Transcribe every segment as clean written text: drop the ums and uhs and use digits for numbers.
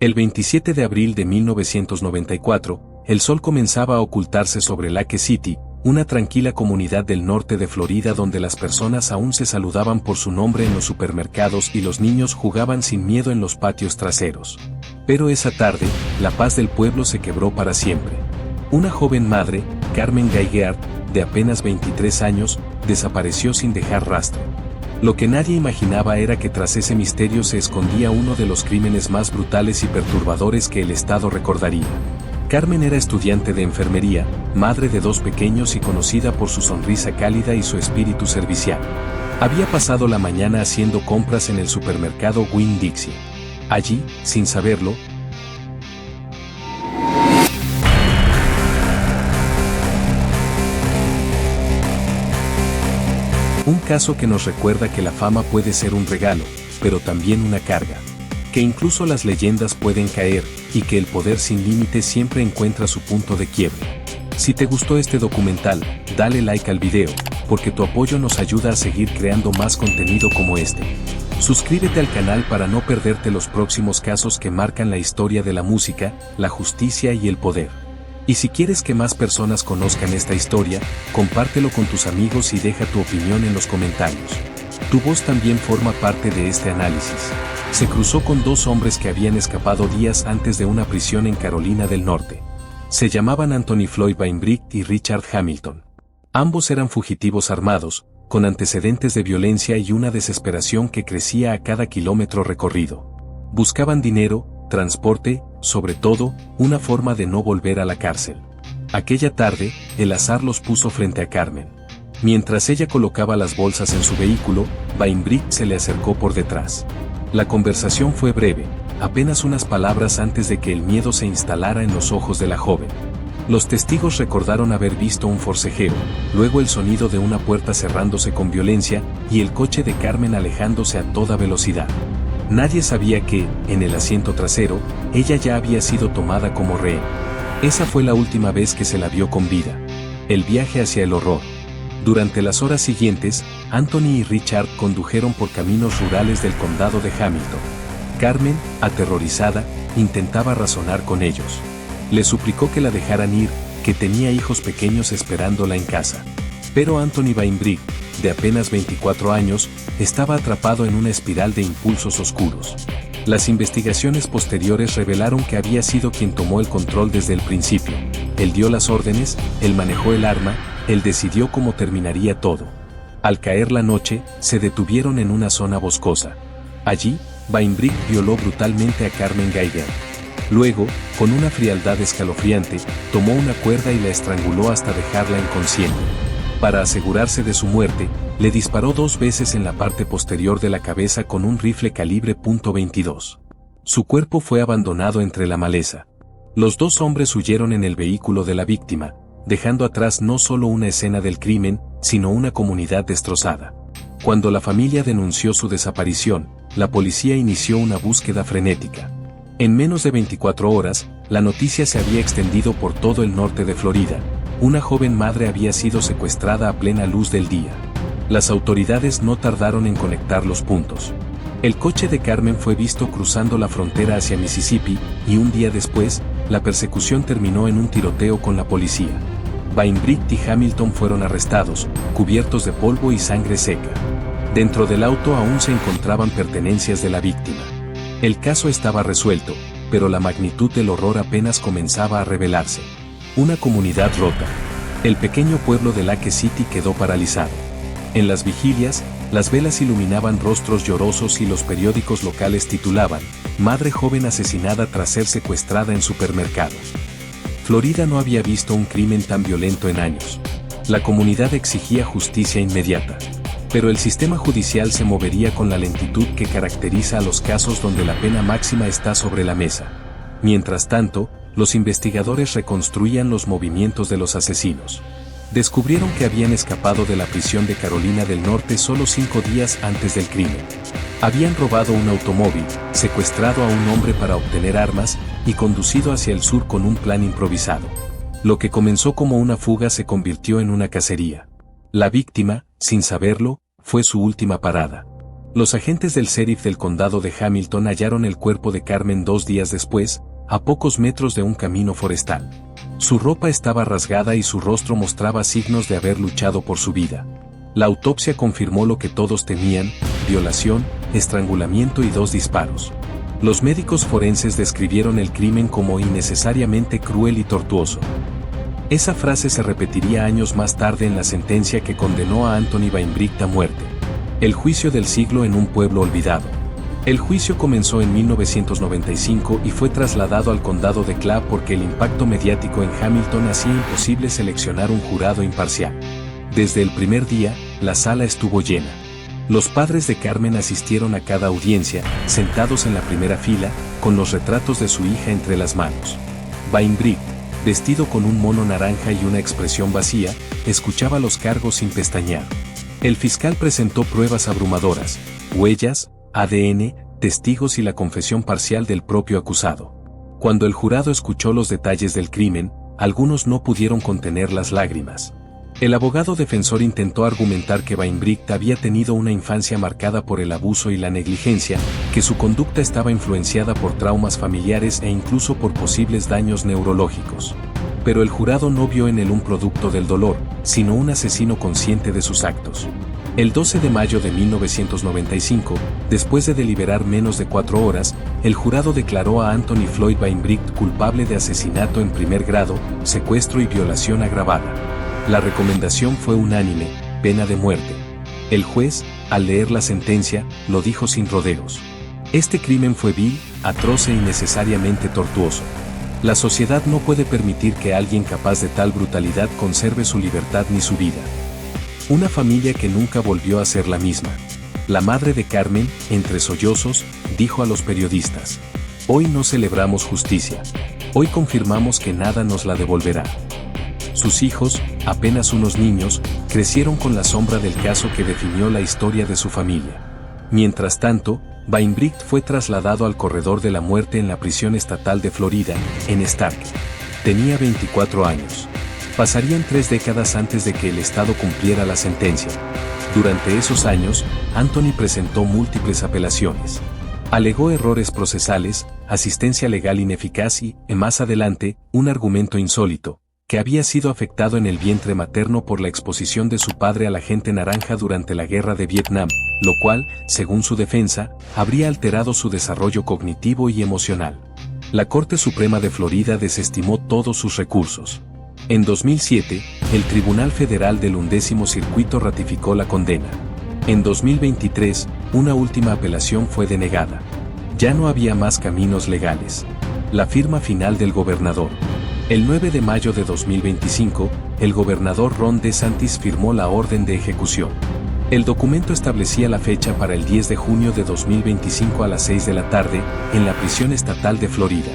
El 27 de abril de 1994, el sol comenzaba a ocultarse sobre Lake City, una tranquila comunidad del norte de Florida donde las personas aún se saludaban por su nombre en los supermercados y los niños jugaban sin miedo en los patios traseros. Pero esa tarde, la paz del pueblo se quebró para siempre. Una joven madre, Carmen Geiger, de apenas 23 años, desapareció sin dejar rastro. Lo que nadie imaginaba era que tras ese misterio se escondía uno de los crímenes más brutales y perturbadores que el Estado recordaría. Carmen era estudiante de enfermería, madre de 2 pequeños y conocida por su sonrisa cálida y su espíritu servicial. Había pasado la mañana haciendo compras en el supermercado Winn-Dixie. Allí, sin saberlo, un caso que nos recuerda que la fama puede ser un regalo, pero también una carga. Que incluso las leyendas pueden caer, y que el poder sin límites siempre encuentra su punto de quiebre. Si te gustó este documental, dale like al video, porque tu apoyo nos ayuda a seguir creando más contenido como este. Suscríbete al canal para no perderte los próximos casos que marcan la historia de la música, la justicia y el poder. Y si quieres que más personas conozcan esta historia, compártelo con tus amigos y deja tu opinión en los comentarios. Tu voz también forma parte de este análisis. Se cruzó con 2 hombres que habían escapado días antes de una prisión en Carolina del Norte. Se llamaban Anthony Floyd Bainbridge y Richard Hamilton. Ambos eran fugitivos armados, con antecedentes de violencia y una desesperación que crecía a cada kilómetro recorrido. Buscaban dinero, transporte, sobre todo, una forma de no volver a la cárcel. Aquella tarde, el azar los puso frente a Carmen. Mientras ella colocaba las bolsas en su vehículo, Bainbridge se le acercó por detrás. La conversación fue breve, apenas unas palabras antes de que el miedo se instalara en los ojos de la joven. Los testigos recordaron haber visto un forcejeo, luego el sonido de una puerta cerrándose con violencia y el coche de Carmen alejándose a toda velocidad. Nadie sabía que, en el asiento trasero, ella ya había sido tomada como rehén. Esa fue la última vez que se la vio con vida. El viaje hacia el horror. Durante las horas siguientes, Anthony y Richard condujeron por caminos rurales del condado de Hamilton. Carmen, aterrorizada, intentaba razonar con ellos. Le suplicó que la dejaran ir, que tenía hijos pequeños esperándola en casa. Pero Anthony Bainbridge, de apenas 24 años, estaba atrapado en una espiral de impulsos oscuros. Las investigaciones posteriores revelaron que había sido quien tomó el control desde el principio. Él dio las órdenes, él manejó el arma, él decidió cómo terminaría todo. Al caer la noche, se detuvieron en una zona boscosa. Allí, Bainbridge violó brutalmente a Carmen Geiger. Luego, con una frialdad escalofriante, tomó una cuerda y la estranguló hasta dejarla inconsciente. Para asegurarse de su muerte, le disparó 2 veces en la parte posterior de la cabeza con un rifle calibre .22. Su cuerpo fue abandonado entre la maleza. Los 2 hombres huyeron en el vehículo de la víctima, dejando atrás no solo una escena del crimen, sino una comunidad destrozada. Cuando la familia denunció su desaparición, la policía inició una búsqueda frenética. En menos de 24 horas, la noticia se había extendido por todo el norte de Florida. Una joven madre había sido secuestrada a plena luz del día. Las autoridades no tardaron en conectar los puntos. El coche de Carmen fue visto cruzando la frontera hacia Mississippi, y un día después, la persecución terminó en un tiroteo con la policía. Bainbridge y Hamilton fueron arrestados, cubiertos de polvo y sangre seca. Dentro del auto aún se encontraban pertenencias de la víctima. El caso estaba resuelto, pero la magnitud del horror apenas comenzaba a revelarse. Una comunidad rota. El pequeño pueblo de Lake City quedó paralizado. En las vigilias, las velas iluminaban rostros llorosos y los periódicos locales titulaban: Madre joven asesinada tras ser secuestrada en supermercado. Florida no había visto un crimen tan violento en años. La comunidad exigía justicia inmediata. Pero el sistema judicial se movería con la lentitud que caracteriza a los casos donde la pena máxima está sobre la mesa. Mientras tanto, los investigadores reconstruían los movimientos de los asesinos. Descubrieron que habían escapado de la prisión de Carolina del Norte solo 5 días antes del crimen. Habían robado un automóvil, secuestrado a un hombre para obtener armas, y conducido hacia el sur con un plan improvisado. Lo que comenzó como una fuga se convirtió en una cacería. La víctima, sin saberlo, fue su última parada. Los agentes del sheriff del condado de Hamilton hallaron el cuerpo de Carmen 2 días después, a pocos metros de un camino forestal. Su ropa estaba rasgada y su rostro mostraba signos de haber luchado por su vida. La autopsia confirmó lo que todos temían: violación, estrangulamiento y 2 disparos. Los médicos forenses describieron el crimen como innecesariamente cruel y tortuoso. Esa frase se repetiría años más tarde en la sentencia que condenó a Anthony Weinbricht a muerte. El juicio del siglo en un pueblo olvidado. El juicio comenzó en 1995 y fue trasladado al condado de Clay porque el impacto mediático en Hamilton hacía imposible seleccionar un jurado imparcial. Desde el primer día, la sala estuvo llena. Los padres de Carmen asistieron a cada audiencia, sentados en la primera fila, con los retratos de su hija entre las manos. Weinbricht, vestido con un mono naranja y una expresión vacía, escuchaba los cargos sin pestañear. El fiscal presentó pruebas abrumadoras: huellas, ADN, testigos y la confesión parcial del propio acusado. Cuando el jurado escuchó los detalles del crimen, algunos no pudieron contener las lágrimas. El abogado defensor intentó argumentar que Weinbricht había tenido una infancia marcada por el abuso y la negligencia, que su conducta estaba influenciada por traumas familiares e incluso por posibles daños neurológicos. Pero el jurado no vio en él un producto del dolor, sino un asesino consciente de sus actos. El 12 de mayo de 1995, después de deliberar menos de 4 horas, el jurado declaró a Anthony Floyd Weinbricht culpable de asesinato en primer grado, secuestro y violación agravada. La recomendación fue unánime: pena de muerte. El juez, al leer la sentencia, lo dijo sin rodeos: este crimen fue vil, atroz e innecesariamente tortuoso. La sociedad no puede permitir que alguien capaz de tal brutalidad conserve su libertad ni su vida. Una familia que nunca volvió a ser la misma. La madre de Carmen, entre sollozos, dijo a los periodistas: hoy no celebramos justicia. Hoy confirmamos que nada nos la devolverá. Sus hijos, apenas unos niños, crecieron con la sombra del caso que definió la historia de su familia. Mientras tanto, Weinbricht fue trasladado al corredor de la muerte en la prisión estatal de Florida, en Stark. Tenía 24 años. Pasarían 3 décadas antes de que el Estado cumpliera la sentencia. Durante esos años, Anthony presentó múltiples apelaciones. Alegó errores procesales, asistencia legal ineficaz y, más adelante, un argumento insólito: que había sido afectado en el vientre materno por la exposición de su padre al agente naranja durante la guerra de Vietnam, lo cual, según su defensa, habría alterado su desarrollo cognitivo y emocional. La Corte Suprema de Florida desestimó todos sus recursos. En 2007, el Tribunal Federal del 11º Circuito ratificó la condena. En 2023, una última apelación fue denegada. Ya no había más caminos legales. La firma final del gobernador. El 9 de mayo de 2025, el gobernador Ron DeSantis firmó la orden de ejecución. El documento establecía la fecha para el 10 de junio de 2025 a las 6 de la tarde, en la prisión estatal de Florida.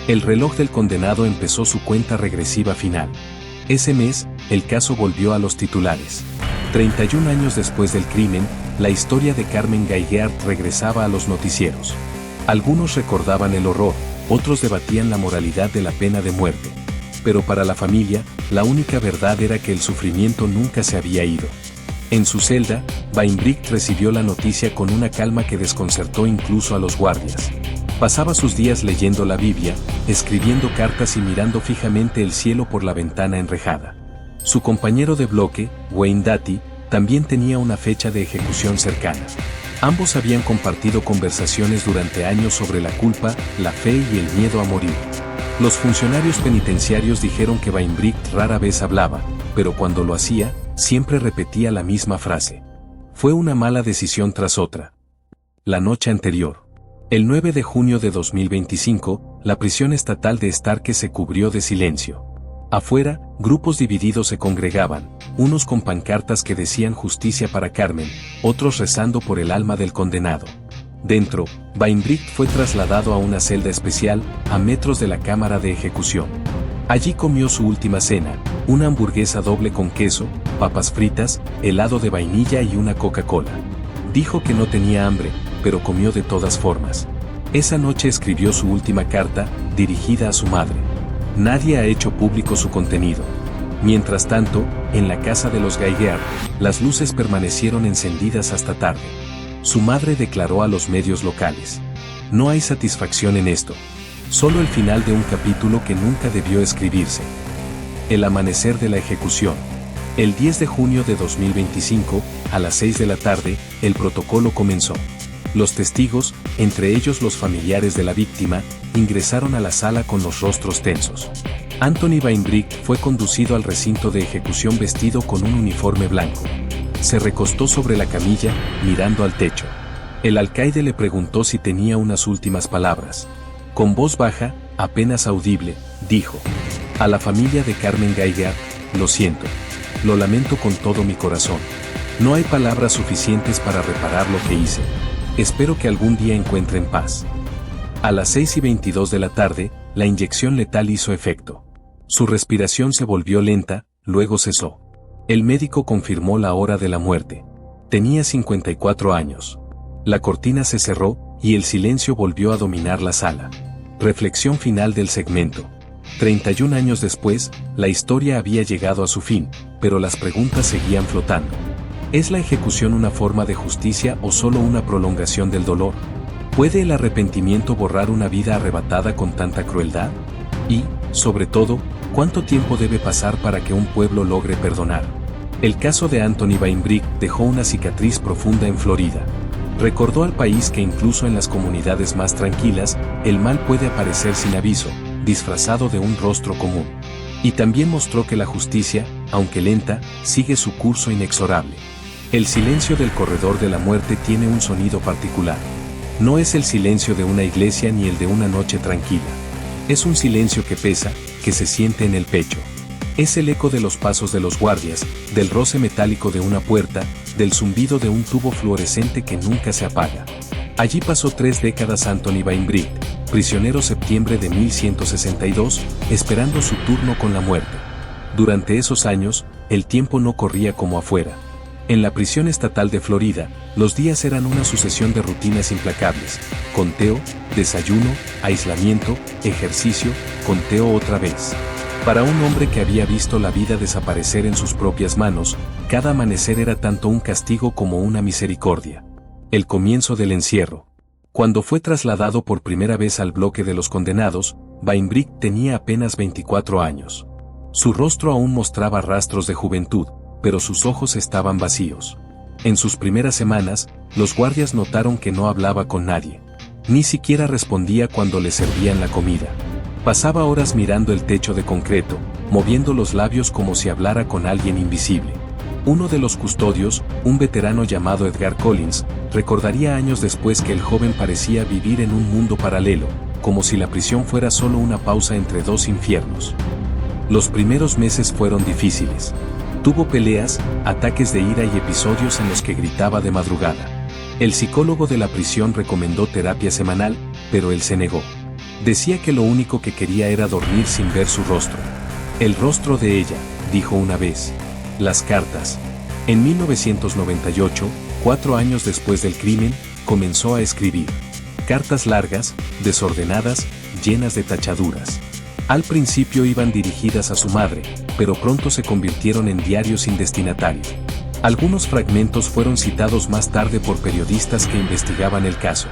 El reloj del condenado empezó su cuenta regresiva final. Ese mes, el caso volvió a los titulares. 31 años después del crimen, la historia de Carmen Guy-Geart regresaba a los noticieros. Algunos recordaban el horror, otros debatían la moralidad de la pena de muerte. Pero para la familia, la única verdad era que el sufrimiento nunca se había ido. En su celda, Weinbricht recibió la noticia con una calma que desconcertó incluso a los guardias. Pasaba sus días leyendo la Biblia, escribiendo cartas y mirando fijamente el cielo por la ventana enrejada. Su compañero de bloque, Wayne Dati, también tenía una fecha de ejecución cercana. Ambos habían compartido conversaciones durante años sobre la culpa, la fe y el miedo a morir. Los funcionarios penitenciarios dijeron que Weinbricht rara vez hablaba, pero cuando lo hacía, siempre repetía la misma frase: fue una mala decisión tras otra. La noche anterior. El 9 de junio de 2025, la prisión estatal de Starke se cubrió de silencio. Afuera, grupos divididos se congregaban, unos con pancartas que decían justicia para Carmen, otros rezando por el alma del condenado. Dentro, Weinbricht fue trasladado a una celda especial, a metros de la cámara de ejecución. Allí comió su última cena, una hamburguesa doble con queso, papas fritas, helado de vainilla y una Coca-Cola. Dijo que no tenía hambre, pero comió de todas formas. Esa noche escribió su última carta, dirigida a su madre. Nadie ha hecho público su contenido. Mientras tanto, en la casa de los Guy-Geart, las luces permanecieron encendidas hasta tarde. Su madre declaró a los medios locales: "No hay satisfacción en esto. Solo el final de un capítulo que nunca debió escribirse". El amanecer de la ejecución. El 10 de junio de 2025, a las 6 de la tarde, el protocolo comenzó. Los testigos, entre ellos los familiares de la víctima, ingresaron a la sala con los rostros tensos. Anthony Weinbrich fue conducido al recinto de ejecución vestido con un uniforme blanco. Se recostó sobre la camilla, mirando al techo. El alcaide le preguntó si tenía unas últimas palabras. Con voz baja, apenas audible, dijo: "A la familia de Carmen Geiger, lo siento. Lo lamento con todo mi corazón. No hay palabras suficientes para reparar lo que hice. Espero que algún día encuentren paz". A las 6:22 de la tarde, la inyección letal hizo efecto. Su respiración se volvió lenta, luego cesó. El médico confirmó la hora de la muerte. Tenía 54 años. La cortina se cerró, y el silencio volvió a dominar la sala. Reflexión final del segmento. 31 años después, la historia había llegado a su fin, pero las preguntas seguían flotando. ¿Es la ejecución una forma de justicia o solo una prolongación del dolor? ¿Puede el arrepentimiento borrar una vida arrebatada con tanta crueldad? Y, sobre todo, ¿cuánto tiempo debe pasar para que un pueblo logre perdonar? El caso de Anthony Weinbrich dejó una cicatriz profunda en Florida. Recordó al país que incluso en las comunidades más tranquilas, el mal puede aparecer sin aviso, disfrazado de un rostro común. Y también mostró que la justicia, aunque lenta, sigue su curso inexorable. El silencio del corredor de la muerte tiene un sonido particular. No es el silencio de una iglesia ni el de una noche tranquila. Es un silencio que pesa, que se siente en el pecho. Es el eco de los pasos de los guardias, del roce metálico de una puerta, del zumbido de un tubo fluorescente que nunca se apaga. Allí pasó 3 décadas Anthony Weinbrich, prisionero septiembre de 1162, esperando su turno con la muerte. Durante esos años, el tiempo no corría como afuera. En la prisión estatal de Florida, los días eran una sucesión de rutinas implacables: conteo, desayuno, aislamiento, ejercicio, conteo otra vez. Para un hombre que había visto la vida desaparecer en sus propias manos, cada amanecer era tanto un castigo como una misericordia. El comienzo del encierro. Cuando fue trasladado por primera vez al bloque de los condenados, Weinbrich tenía apenas 24 años. Su rostro aún mostraba rastros de juventud, pero sus ojos estaban vacíos. En sus primeras semanas, los guardias notaron que no hablaba con nadie. Ni siquiera respondía cuando le servían la comida. Pasaba horas mirando el techo de concreto, moviendo los labios como si hablara con alguien invisible. Uno de los custodios, un veterano llamado Edgar Collins, recordaría años después que el joven parecía vivir en un mundo paralelo, como si la prisión fuera solo una pausa entre dos infiernos. Los primeros meses fueron difíciles. Tuvo peleas, ataques de ira y episodios en los que gritaba de madrugada. El psicólogo de la prisión recomendó terapia semanal, pero él se negó. Decía que lo único que quería era dormir sin ver su rostro. El rostro de ella, dijo una vez. Las cartas. En 1998, 4 años después del crimen, comenzó a escribir. Cartas largas, desordenadas, llenas de tachaduras. Al principio iban dirigidas a su madre, pero pronto se convirtieron en diarios sin destinatario. Algunos fragmentos fueron citados más tarde por periodistas que investigaban el caso.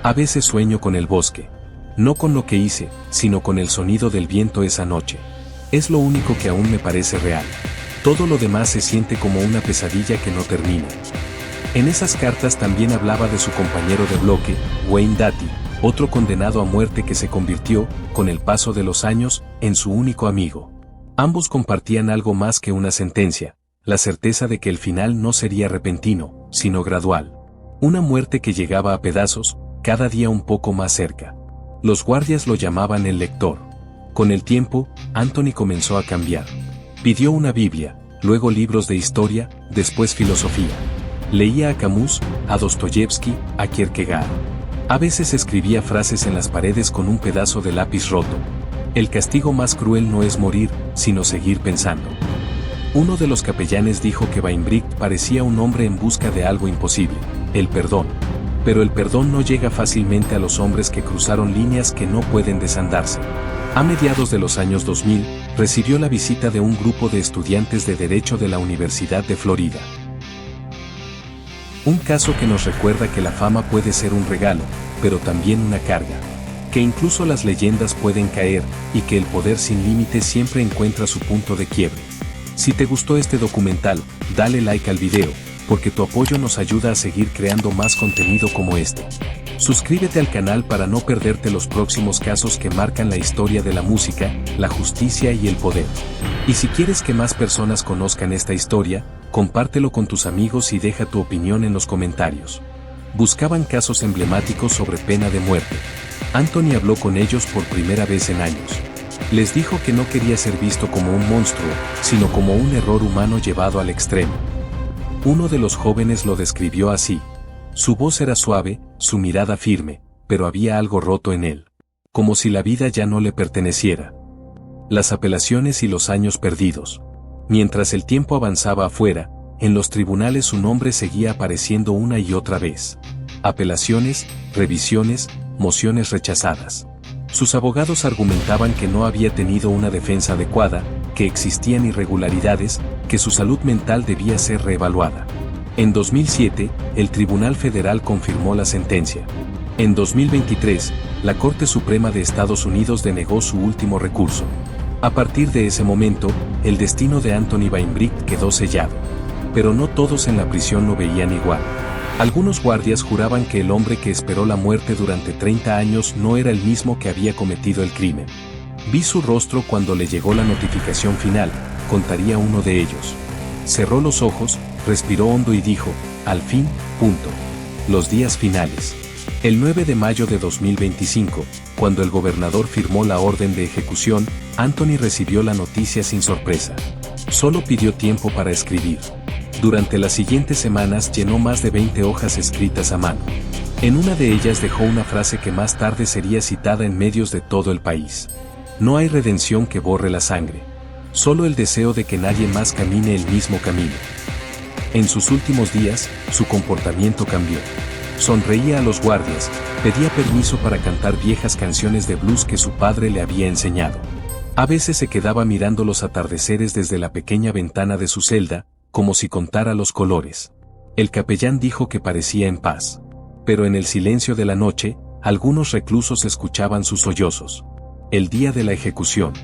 A veces sueño con el bosque. No con lo que hice, sino con el sonido del viento esa noche. Es lo único que aún me parece real. Todo lo demás se siente como una pesadilla que no termina. En esas cartas también hablaba de su compañero de bloque, Wayne Dati, otro condenado a muerte que se convirtió, con el paso de los años, en su único amigo. Ambos compartían algo más que una sentencia, la certeza de que el final no sería repentino, sino gradual. Una muerte que llegaba a pedazos, cada día un poco más cerca. Los guardias lo llamaban el lector. Con el tiempo, Anthony comenzó a cambiar. Pidió una Biblia, luego libros de historia, después filosofía. Leía a Camus, a Dostoyevsky, a Kierkegaard. A veces escribía frases en las paredes con un pedazo de lápiz roto. El castigo más cruel no es morir, sino seguir pensando. Uno de los capellanes dijo que Weinbrich parecía un hombre en busca de algo imposible, el perdón. Pero el perdón no llega fácilmente a los hombres que cruzaron líneas que no pueden desandarse. A mediados de los años 2000, recibió la visita de un grupo de estudiantes de Derecho de la Universidad de Florida. Un caso que nos recuerda que la fama puede ser un regalo, pero también una carga. Que incluso las leyendas pueden caer, y que el poder sin límites siempre encuentra su punto de quiebre. Si te gustó este documental, dale like al video, porque tu apoyo nos ayuda a seguir creando más contenido como este. Suscríbete al canal para no perderte los próximos casos que marcan la historia de la música, la justicia y el poder. Y si quieres que más personas conozcan esta historia, compártelo con tus amigos y deja tu opinión en los comentarios. Buscaban casos emblemáticos sobre pena de muerte. Anthony habló con ellos por primera vez en años. Les dijo que no quería ser visto como un monstruo, sino como un error humano llevado al extremo. Uno de los jóvenes lo describió así. Su voz era suave, su mirada firme, pero había algo roto en él. Como si la vida ya no le perteneciera. Las apelaciones y los años perdidos. Mientras el tiempo avanzaba afuera, en los tribunales su nombre seguía apareciendo una y otra vez. Apelaciones, revisiones, mociones rechazadas. Sus abogados argumentaban que no había tenido una defensa adecuada, que existían irregularidades, que su salud mental debía ser reevaluada. En 2007, el Tribunal Federal confirmó la sentencia. En 2023, la Corte Suprema de Estados Unidos denegó su último recurso. A partir de ese momento, el destino de Anthony Weinbricht quedó sellado. Pero no todos en la prisión lo veían igual. Algunos guardias juraban que el hombre que esperó la muerte durante 30 años no era el mismo que había cometido el crimen. Vi su rostro cuando le llegó la notificación final, contaría uno de ellos. Cerró los ojos, respiró hondo y dijo, al fin, punto. Los días finales. El 9 de mayo de 2025, cuando el gobernador firmó la orden de ejecución, Anthony recibió la noticia sin sorpresa. Solo pidió tiempo para escribir. Durante las siguientes semanas llenó más de 20 hojas escritas a mano. En una de ellas dejó una frase que más tarde sería citada en medios de todo el país. No hay redención que borre la sangre. Solo el deseo de que nadie más camine el mismo camino. En sus últimos días, su comportamiento cambió. Sonreía a los guardias, pedía permiso para cantar viejas canciones de blues que su padre le había enseñado. A veces se quedaba mirando los atardeceres desde la pequeña ventana de su celda, como si contara los colores. El capellán dijo que parecía en paz. Pero en el silencio de la noche, algunos reclusos escuchaban sus sollozos. El día de la ejecución.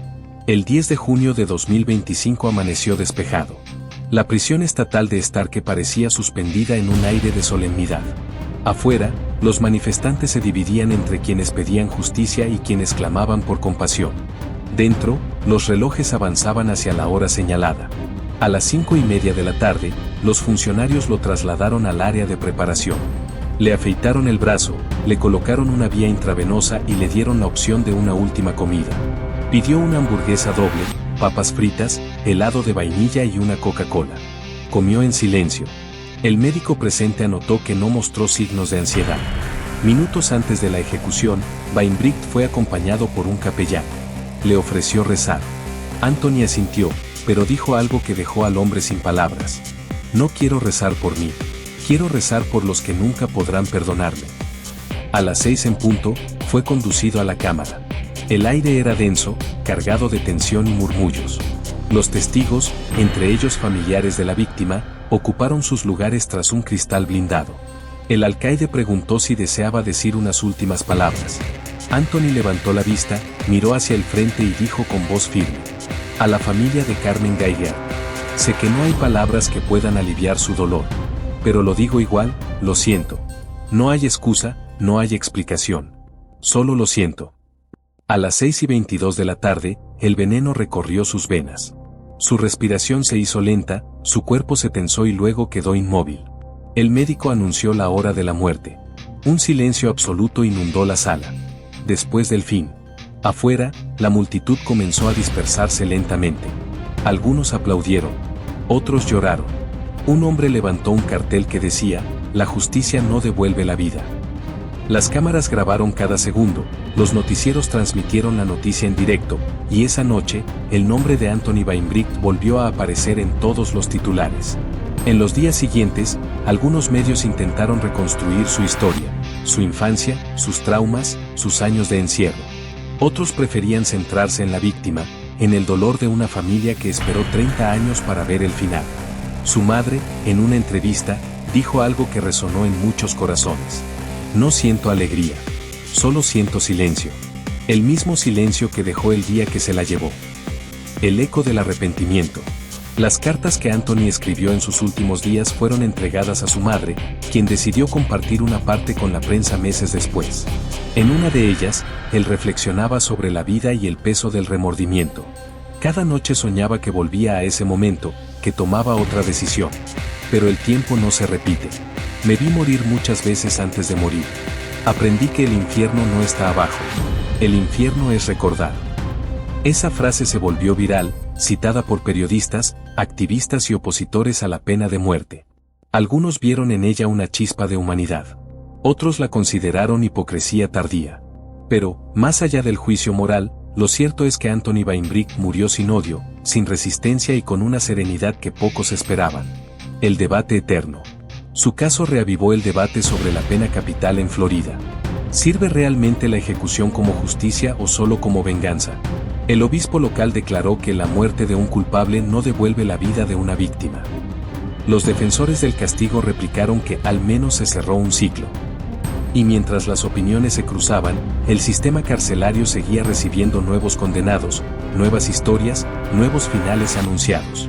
El 10 de junio de 2025 amaneció despejado. La prisión estatal de Starke parecía suspendida en un aire de solemnidad. Afuera, los manifestantes se dividían entre quienes pedían justicia y quienes clamaban por compasión. Dentro, los relojes avanzaban hacia la hora señalada. A las 5:30 de la tarde, los funcionarios lo trasladaron al área de preparación. Le afeitaron el brazo, le colocaron una vía intravenosa y le dieron la opción de una última comida. Pidió una hamburguesa doble, papas fritas, helado de vainilla y una Coca-Cola. Comió en silencio. El médico presente anotó que no mostró signos de ansiedad. Minutos antes de la ejecución, Weinbricht fue acompañado por un capellán. Le ofreció rezar. Anthony asintió, pero dijo algo que dejó al hombre sin palabras. No quiero rezar por mí. Quiero rezar por los que nunca podrán perdonarme. A las 6 en punto, fue conducido a la cámara. El aire era denso, cargado de tensión y murmullos. Los testigos, entre ellos familiares de la víctima, ocuparon sus lugares tras un cristal blindado. El alcaide preguntó si deseaba decir unas últimas palabras. Anthony levantó la vista, miró hacia el frente y dijo con voz firme. A la familia de Carmen Geiger. Sé que no hay palabras que puedan aliviar su dolor. Pero lo digo igual, lo siento. No hay excusa, no hay explicación. Solo lo siento. A las 6:22 de la tarde, el veneno recorrió sus venas. Su respiración se hizo lenta, su cuerpo se tensó y luego quedó inmóvil. El médico anunció la hora de la muerte. Un silencio absoluto inundó la sala. Después del fin. Afuera, la multitud comenzó a dispersarse lentamente. Algunos aplaudieron. Otros lloraron. Un hombre levantó un cartel que decía, la justicia no devuelve la vida. Las cámaras grabaron cada segundo, los noticieros transmitieron la noticia en directo, y esa noche, el nombre de Anthony Weinbricht volvió a aparecer en todos los titulares. En los días siguientes, algunos medios intentaron reconstruir su historia, su infancia, sus traumas, sus años de encierro. Otros preferían centrarse en la víctima, en el dolor de una familia que esperó 30 años para ver el final. Su madre, en una entrevista, dijo algo que resonó en muchos corazones. No siento alegría. Solo siento silencio. El mismo silencio que dejó el día que se la llevó. El eco del arrepentimiento. Las cartas que Anthony escribió en sus últimos días fueron entregadas a su madre, quien decidió compartir una parte con la prensa meses después. En una de ellas, él reflexionaba sobre la vida y el peso del remordimiento. Cada noche soñaba que volvía a ese momento, que tomaba otra decisión. Pero el tiempo no se repite. Me vi morir muchas veces antes de morir. Aprendí que el infierno no está abajo. El infierno es recordar. Esa frase se volvió viral, citada por periodistas, activistas y opositores a la pena de muerte. Algunos vieron en ella una chispa de humanidad. Otros la consideraron hipocresía tardía. Pero, más allá del juicio moral, lo cierto es que Anthony Weinbrich murió sin odio, sin resistencia y con una serenidad que pocos esperaban. El debate eterno. Su caso reavivó el debate sobre la pena capital en Florida. ¿Sirve realmente la ejecución como justicia o solo como venganza? El obispo local declaró que la muerte de un culpable no devuelve la vida de una víctima. Los defensores del castigo replicaron que al menos se cerró un ciclo. Y mientras las opiniones se cruzaban, el sistema carcelario seguía recibiendo nuevos condenados, nuevas historias, nuevos finales anunciados.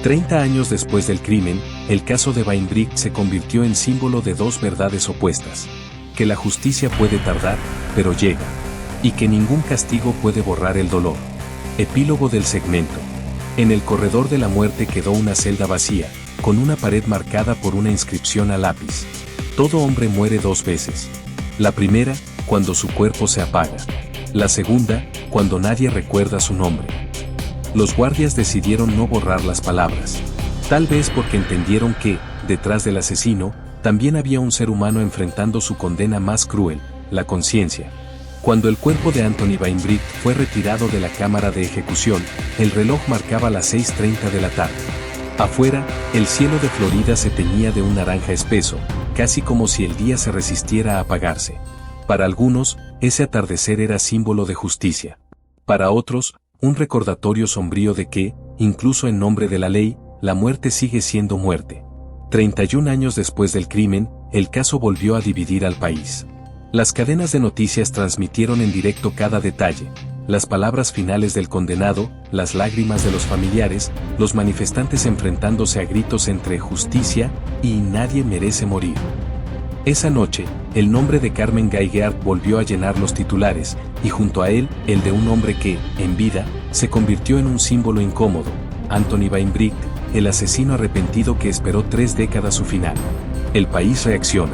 30 años después del crimen, el caso de Weinbrich se convirtió en símbolo de dos verdades opuestas. Que la justicia puede tardar, pero llega. Y que ningún castigo puede borrar el dolor. Epílogo del segmento. En el corredor de la muerte quedó una celda vacía, con una pared marcada por una inscripción a lápiz. Todo hombre muere dos veces. La primera, cuando su cuerpo se apaga. La segunda, cuando nadie recuerda su nombre. Los guardias decidieron no borrar las palabras. Tal vez porque entendieron que, detrás del asesino, también había un ser humano enfrentando su condena más cruel, la conciencia. Cuando el cuerpo de Anthony Weinbrich fue retirado de la cámara de ejecución, el reloj marcaba las 6:30 de la tarde. Afuera, el cielo de Florida se teñía de un naranja espeso, casi como si el día se resistiera a apagarse. Para algunos, ese atardecer era símbolo de justicia. Para otros, un recordatorio sombrío de que, incluso en nombre de la ley, la muerte sigue siendo muerte. 31 años después del crimen, el caso volvió a dividir al país. Las cadenas de noticias transmitieron en directo cada detalle, las palabras finales del condenado, las lágrimas de los familiares, los manifestantes enfrentándose a gritos entre justicia y nadie merece morir. Esa noche, el nombre de Carmen Guy-Geard volvió a llenar los titulares, y junto a él, el de un hombre que, en vida, se convirtió en un símbolo incómodo, Anthony Weinbrich, el asesino arrepentido que esperó 3 décadas su final. El país reacciona.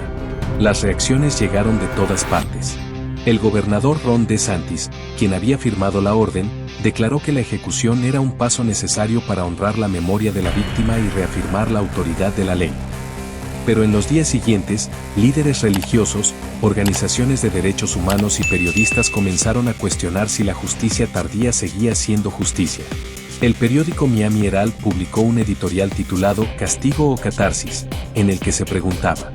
Las reacciones llegaron de todas partes. El gobernador Ron DeSantis, quien había firmado la orden, declaró que la ejecución era un paso necesario para honrar la memoria de la víctima y reafirmar la autoridad de la ley. Pero en los días siguientes, líderes religiosos, organizaciones de derechos humanos y periodistas comenzaron a cuestionar si la justicia tardía seguía siendo justicia. El periódico Miami Herald publicó un editorial titulado «Castigo o catarsis», en el que se preguntaba: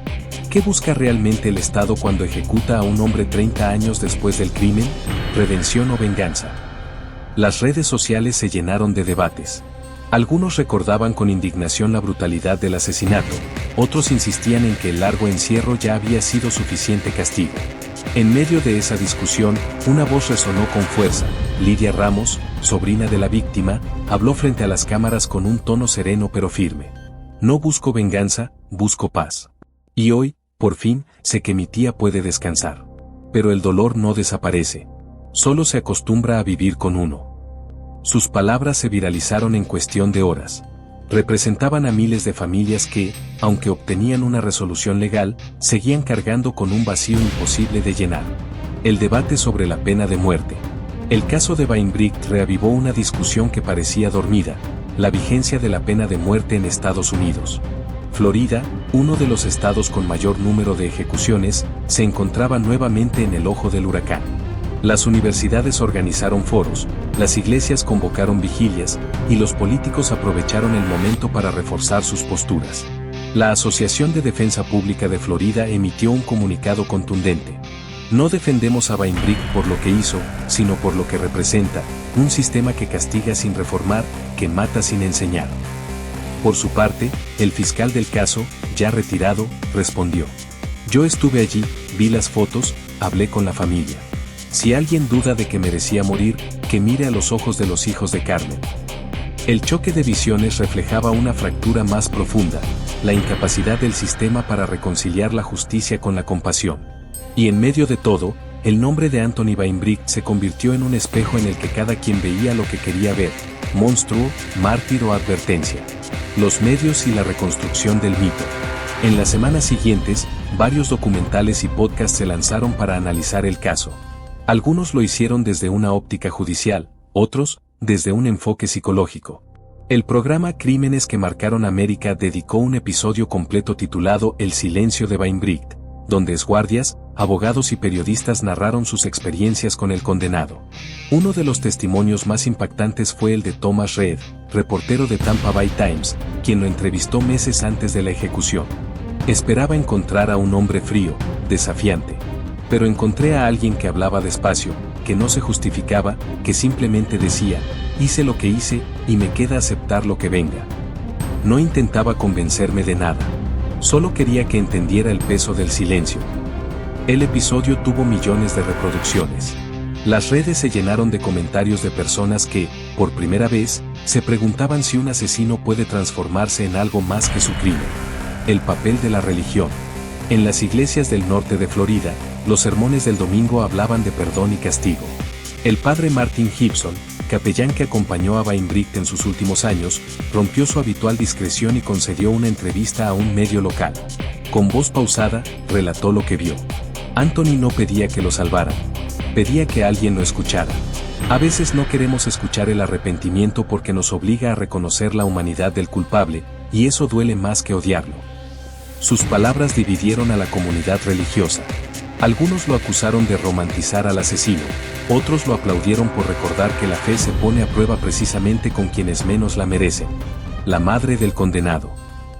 ¿qué busca realmente el Estado cuando ejecuta a un hombre 30 años después del crimen? ¿Redención o venganza? Las redes sociales se llenaron de debates. Algunos recordaban con indignación la brutalidad del asesinato, otros insistían en que el largo encierro ya había sido suficiente castigo. En medio de esa discusión, una voz resonó con fuerza. Lidia Ramos, sobrina de la víctima, habló frente a las cámaras con un tono sereno pero firme. No busco venganza, busco paz. Y hoy, por fin, sé que mi tía puede descansar. Pero el dolor no desaparece. Solo se acostumbra a vivir con uno. Sus palabras se viralizaron en cuestión de horas. Representaban a miles de familias que, aunque obtenían una resolución legal, seguían cargando con un vacío imposible de llenar. El debate sobre la pena de muerte. El caso de Weinbrich reavivó una discusión que parecía dormida: la vigencia de la pena de muerte en Estados Unidos. Florida, uno de los estados con mayor número de ejecuciones, se encontraba nuevamente en el ojo del huracán. Las universidades organizaron foros, las iglesias convocaron vigilias, y los políticos aprovecharon el momento para reforzar sus posturas. La Asociación de Defensa Pública de Florida emitió un comunicado contundente. No defendemos a Weinbrich por lo que hizo, sino por lo que representa, un sistema que castiga sin reformar, que mata sin enseñar. Por su parte, el fiscal del caso, ya retirado, respondió. Yo estuve allí, vi las fotos, hablé con la familia. Si alguien duda de que merecía morir, que mire a los ojos de los hijos de Carmen. El choque de visiones reflejaba una fractura más profunda, la incapacidad del sistema para reconciliar la justicia con la compasión. Y en medio de todo, el nombre de Anthony Weinbricht se convirtió en un espejo en el que cada quien veía lo que quería ver, monstruo, mártir o advertencia. Los medios y la reconstrucción del mito. En las semanas siguientes, varios documentales y podcasts se lanzaron para analizar el caso. Algunos lo hicieron desde una óptica judicial, otros, desde un enfoque psicológico. El programa Crímenes que marcaron América dedicó un episodio completo titulado El silencio de Weinbricht, donde exguardias, abogados y periodistas narraron sus experiencias con el condenado. Uno de los testimonios más impactantes fue el de Thomas Reed, reportero de Tampa Bay Times, quien lo entrevistó meses antes de la ejecución. Esperaba encontrar a un hombre frío, desafiante. Pero encontré a alguien que hablaba despacio, que no se justificaba, que simplemente decía, hice lo que hice, y me queda aceptar lo que venga. No intentaba convencerme de nada. Solo quería que entendiera el peso del silencio. El episodio tuvo millones de reproducciones. Las redes se llenaron de comentarios de personas que, por primera vez, se preguntaban si un asesino puede transformarse en algo más que su crimen. El papel de la religión. En las iglesias del norte de Florida, los sermones del domingo hablaban de perdón y castigo. El padre Martin Gibson, capellán que acompañó a Weinbricht en sus últimos años, rompió su habitual discreción y concedió una entrevista a un medio local. Con voz pausada, relató lo que vio. Anthony no pedía que lo salvaran. Pedía que alguien lo escuchara. A veces no queremos escuchar el arrepentimiento porque nos obliga a reconocer la humanidad del culpable, y eso duele más que odiarlo. Sus palabras dividieron a la comunidad religiosa. Algunos lo acusaron de romantizar al asesino, otros lo aplaudieron por recordar que la fe se pone a prueba precisamente con quienes menos la merecen. La madre del condenado.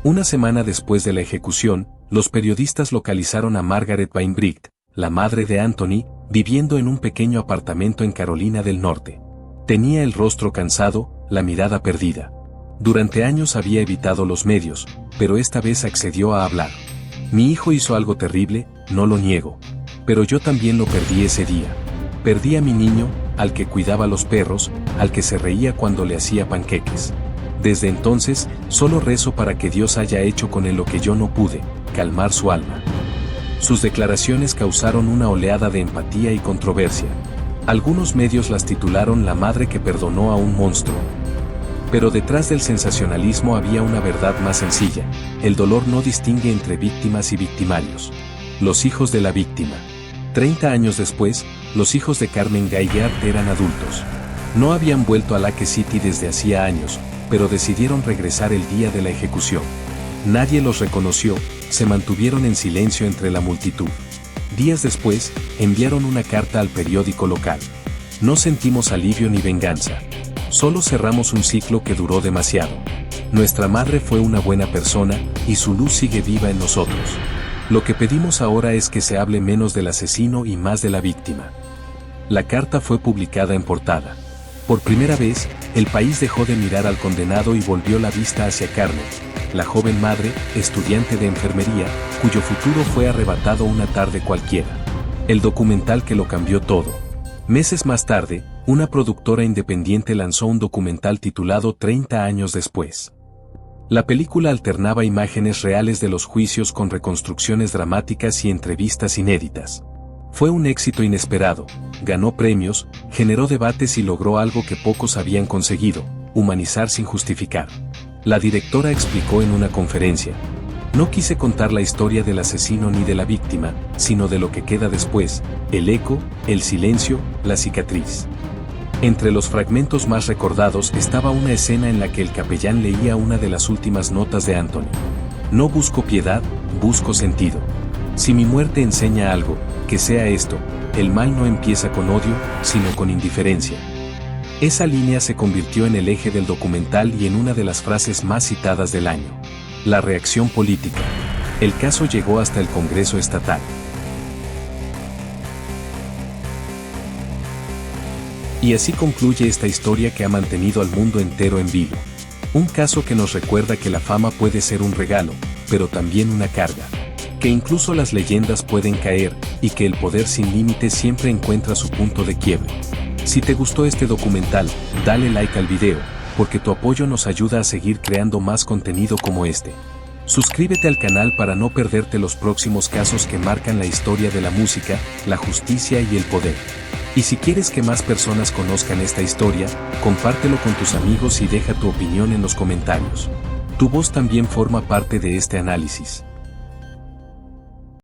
Una semana después de la ejecución, los periodistas localizaron a Margaret Weinbricht, la madre de Anthony, viviendo en un pequeño apartamento en Carolina del Norte. Tenía el rostro cansado, la mirada perdida. Durante años había evitado los medios, pero esta vez accedió a hablar. Mi hijo hizo algo terrible, no lo niego. Pero yo también lo perdí ese día. Perdí a mi niño, al que cuidaba los perros, al que se reía cuando le hacía panqueques. Desde entonces, solo rezo para que Dios haya hecho con él lo que yo no pude, calmar su alma. Sus declaraciones causaron una oleada de empatía y controversia. Algunos medios las titularon La madre que perdonó a un monstruo. Pero detrás del sensacionalismo había una verdad más sencilla: el dolor no distingue entre víctimas y victimarios. Los hijos de la víctima. 30 años después, los hijos de Carmen Gaillard eran adultos. No habían vuelto a Lake City desde hacía años, pero decidieron regresar el día de la ejecución. Nadie los reconoció, se mantuvieron en silencio entre la multitud. Días después, enviaron una carta al periódico local. No sentimos alivio ni venganza. Solo cerramos un ciclo que duró demasiado. Nuestra madre fue una buena persona, y su luz sigue viva en nosotros. Lo que pedimos ahora es que se hable menos del asesino y más de la víctima. La carta fue publicada en portada. Por primera vez, el país dejó de mirar al condenado y volvió la vista hacia Carmen, la joven madre, estudiante de enfermería, cuyo futuro fue arrebatado una tarde cualquiera. El documental que lo cambió todo. Meses más tarde, una productora independiente lanzó un documental titulado 30 años después. La película alternaba imágenes reales de los juicios con reconstrucciones dramáticas y entrevistas inéditas. Fue un éxito inesperado, ganó premios, generó debates y logró algo que pocos habían conseguido: humanizar sin justificar. La directora explicó en una conferencia: no quise contar la historia del asesino ni de la víctima, sino de lo que queda después, el eco, el silencio, la cicatriz. Entre los fragmentos más recordados estaba una escena en la que el capellán leía una de las últimas notas de Anthony. No busco piedad, busco sentido. Si mi muerte enseña algo, que sea esto: el mal no empieza con odio, sino con indiferencia. Esa línea se convirtió en el eje del documental y en una de las frases más citadas del año. La reacción política. El caso llegó hasta el Congreso estatal. Y así concluye esta historia que ha mantenido al mundo entero en vilo. Un caso que nos recuerda que la fama puede ser un regalo, pero también una carga. Que incluso las leyendas pueden caer, y que el poder sin límites siempre encuentra su punto de quiebre. Si te gustó este documental, dale like al video, porque tu apoyo nos ayuda a seguir creando más contenido como este. Suscríbete al canal para no perderte los próximos casos que marcan la historia de la música, la justicia y el poder. Y si quieres que más personas conozcan esta historia, compártelo con tus amigos y deja tu opinión en los comentarios. Tu voz también forma parte de este análisis.